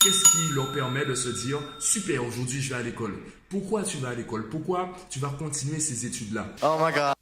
Qu'est-ce qui leur permet de se dire « Super, aujourd'hui je vais à l'école ». Pourquoi tu vas à l'école? Pourquoi tu vas continuer ces études-là? Oh my God.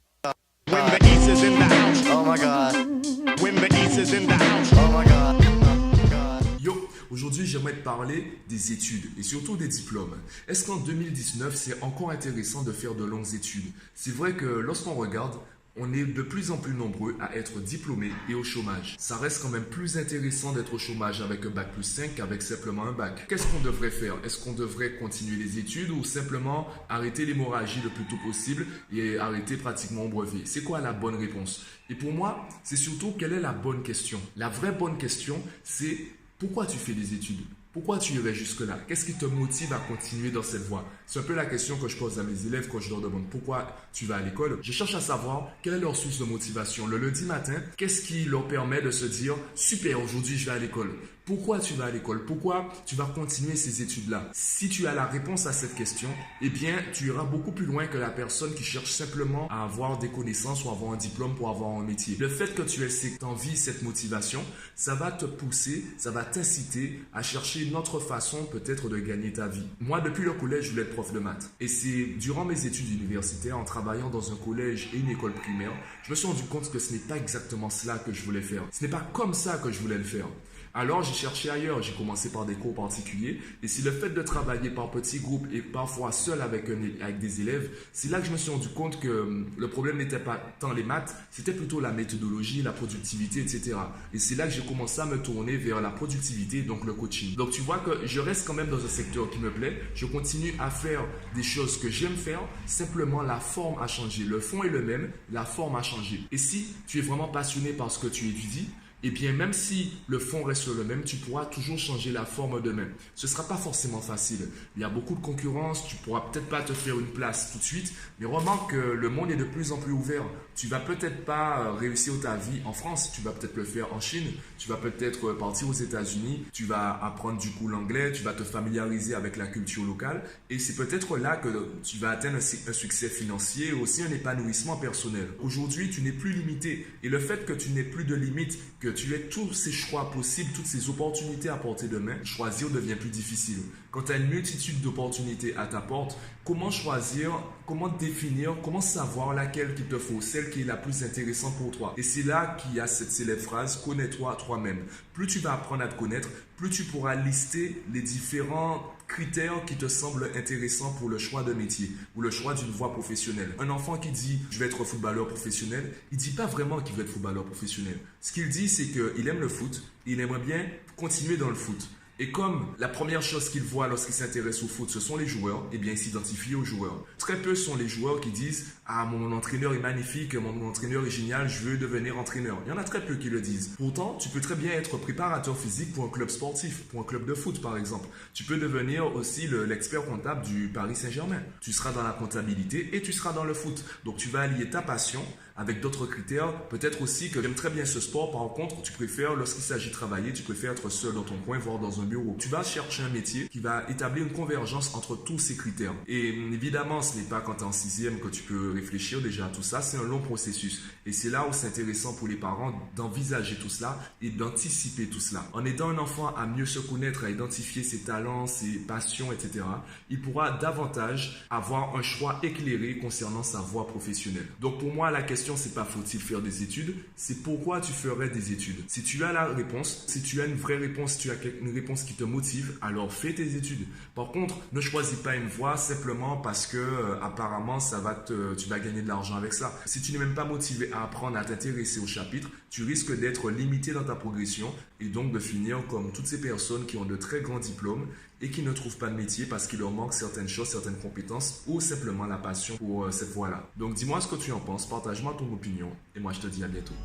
When the east is in the house. Oh my God. When the east is in the house. Oh my God. Yo, aujourd'hui j'aimerais te parler des études et surtout des diplômes. Est-ce qu'en 2019 c'est encore intéressant de faire de longues études? C'est vrai que lorsqu'on regarde, on est de plus en plus nombreux à être diplômés et au chômage. Ça reste quand même plus intéressant d'être au chômage avec un bac plus 5 qu'avec simplement un bac. Qu'est-ce qu'on devrait faire? Est-ce qu'on devrait continuer les études ou simplement arrêter l'hémorragie le plus tôt possible et arrêter pratiquement au brevet? C'est quoi la bonne réponse? Et pour moi, c'est surtout quelle est la bonne question? La vraie bonne question, c'est pourquoi tu fais des études? Pourquoi tu irais jusque-là? Qu'est-ce qui te motive à continuer dans cette voie? C'est un peu la question que je pose à mes élèves quand je leur demande pourquoi tu vas à l'école. Je cherche à savoir quelle est leur source de motivation. Le lundi matin, qu'est-ce qui leur permet de se dire « Super, aujourd'hui je vais à l'école ». Pourquoi tu vas à l'école? Pourquoi tu vas continuer ces études-là? Si tu as la réponse à cette question, eh bien, tu iras beaucoup plus loin que la personne qui cherche simplement à avoir des connaissances ou avoir un diplôme pour avoir un métier. Le fait que tu aies cette envie, cette motivation, ça va te pousser, ça va t'inciter à chercher une autre façon peut-être de gagner ta vie. Moi, depuis le collège, je voulais être prof de maths. Et c'est durant mes études universitaires, en travaillant dans un collège et une école primaire, je me suis rendu compte que ce n'est pas exactement cela que je voulais faire. Ce n'est pas comme ça que je voulais le faire. Alors, j'ai cherché ailleurs. J'ai commencé par des cours particuliers. Et c'est le fait de travailler par petits groupes et parfois seul avec des élèves, c'est là que je me suis rendu compte que le problème n'était pas tant les maths, c'était plutôt la méthodologie, la productivité, etc. Et c'est là que j'ai commencé à me tourner vers la productivité, donc le coaching. Donc, tu vois que je reste quand même dans un secteur qui me plaît. Je continue à faire des choses que j'aime faire. Simplement, la forme a changé. Le fond est le même, la forme a changé. Et si tu es vraiment passionné par ce que tu étudies, eh bien, même si le fond reste le même, tu pourras toujours changer la forme de même. Ce ne sera pas forcément facile. Il y a beaucoup de concurrence, tu ne pourras peut-être pas te faire une place tout de suite, mais remarque que le monde est de plus en plus ouvert. Tu vas peut-être pas réussir ta vie en France, tu vas peut-être le faire en Chine, tu vas peut-être partir aux États-Unis, tu vas apprendre du coup l'anglais, tu vas te familiariser avec la culture locale et c'est peut-être là que tu vas atteindre un succès financier et aussi un épanouissement personnel. Aujourd'hui, tu n'es plus limité et le fait que tu n'aies plus de limites, que tu aies tous ces choix possibles, toutes ces opportunités à portée de main, choisir devient plus difficile. Quand tu as une multitude d'opportunités à ta porte, comment choisir, comment définir, comment savoir laquelle qu'il te faut, celle qui est la plus intéressante pour toi? Et c'est là qu'il y a cette célèbre phrase « Connais-toi toi-même ». Plus tu vas apprendre à te connaître, plus tu pourras lister les différents critères qui te semblent intéressants pour le choix de métier ou le choix d'une voie professionnelle. Un enfant qui dit « je vais être footballeur professionnel », il ne dit pas vraiment qu'il veut être footballeur professionnel. Ce qu'il dit, c'est qu'il aime le foot, il aimerait bien continuer dans le foot. Et comme la première chose qu'il voit lorsqu'il s'intéresse au foot, ce sont les joueurs, eh bien, il s'identifie aux joueurs. Très peu sont les joueurs qui disent « Ah, mon entraîneur est magnifique, mon entraîneur est génial, je veux devenir entraîneur. » Il y en a très peu qui le disent. Pourtant, tu peux très bien être préparateur physique pour un club sportif, pour un club de foot par exemple. Tu peux devenir aussi l'expert comptable du Paris Saint-Germain. Tu seras dans la comptabilité et tu seras dans le foot. Donc, tu vas allier ta passion avec d'autres critères. Peut-être aussi que j'aime très bien ce sport. Par contre, tu préfères, lorsqu'il s'agit de travailler, tu préfères être seul dans ton coin, voire dans un bureau. Tu vas chercher un métier qui va établir une convergence entre tous ces critères. Et évidemment, ce n'est pas quand tu es en sixième que tu peux réfléchir déjà à tout ça. C'est un long processus. Et c'est là où c'est intéressant pour les parents d'envisager tout cela et d'anticiper tout cela. En aidant un enfant à mieux se connaître, à identifier ses talents, ses passions, etc., il pourra davantage avoir un choix éclairé concernant sa voie professionnelle. Donc pour moi, la question, c'est pas faut-il faire des études, c'est pourquoi tu ferais des études. Si tu as la réponse, si tu as une vraie réponse, si tu as une réponse qui te motive, alors fais tes études. Par contre, ne choisis pas une voie simplement parce que apparemment tu vas gagner de l'argent avec ça. Si tu n'es même pas motivé à apprendre à t'intéresser au chapitre, tu risques d'être limité dans ta progression et donc de finir comme toutes ces personnes qui ont de très grands diplômes et qui ne trouvent pas de métier parce qu'il leur manque certaines choses, certaines compétences ou simplement la passion pour cette voie-là. Donc dis-moi ce que tu en penses, partage-moi ton opinion et moi je te dis à bientôt.